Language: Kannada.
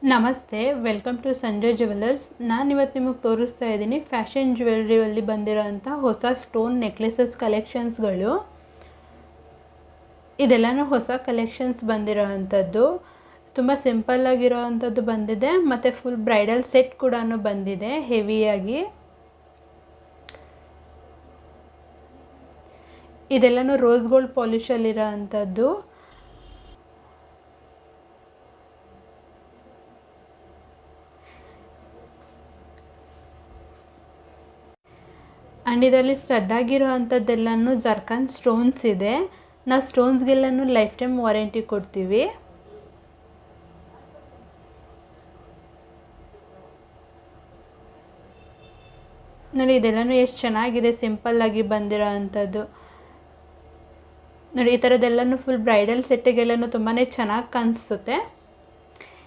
ನಮಸ್ತೆ, ವೆಲ್ಕಮ್ ಟು ಸಂಜಯ್ ಜ್ಯುವೆಲರ್ಸ್. ನಾನಿವತ್ತು ನಿಮಗೆ ತೋರಿಸ್ತಾ ಇದ್ದೀನಿ ಫ್ಯಾಷನ್ ಜ್ಯುವೆಲ್ರಿಯಲ್ಲಿ ಬಂದಿರೋಂಥ ಹೊಸ ಸ್ಟೋನ್ ನೆಕ್ಲೆಸಸ್ ಕಲೆಕ್ಷನ್ಸ್ಗಳು. ಇದೆಲ್ಲನೂ ಹೊಸ ಕಲೆಕ್ಷನ್ಸ್ ಬಂದಿರೋ ಅಂಥದ್ದು. ತುಂಬ ಸಿಂಪಲ್ಲಾಗಿರೋ ಅಂಥದ್ದು ಬಂದಿದೆ ಮತ್ತು ಫುಲ್ ಬ್ರೈಡಲ್ ಸೆಟ್ ಕೂಡ ಬಂದಿದೆ ಹೆವಿಯಾಗಿ. ಇದೆಲ್ಲನೂ ರೋಸ್ ಗೋಲ್ಡ್ ಪಾಲಿಷಲ್ಲಿರೋ ಅಂಥದ್ದು. ಆ್ಯಂಡ್ ಇದರಲ್ಲಿ ಸ್ಟಡ್ ಆಗಿರೋ ಅಂಥದ್ದೆಲ್ಲನೂ ಜರ್ಕಾನ್ ಸ್ಟೋನ್ಸ್ ಇದೆ. ನಾವು ಸ್ಟೋನ್ಸ್ಗೆಲ್ಲನೂ ಲೈಫ್ ಟೈಮ್ ವಾರಂಟಿ ಕೊಡ್ತೀವಿ. ನೋಡಿ, ಇದೆಲ್ಲನೂ ಎಷ್ಟು ಚೆನ್ನಾಗಿದೆ, ಸಿಂಪಲ್ಲಾಗಿ ಬಂದಿರೋ ಅಂಥದ್ದು. ನೋಡಿ, ಈ ಥರದ್ದೆಲ್ಲನೂ ಫುಲ್ ಬ್ರೈಡಲ್ ಸೆಟ್ಟಿಗೆಲ್ಲನೂ ತುಂಬಾ ಚೆನ್ನಾಗಿ ಕಾಣಿಸುತ್ತೆ.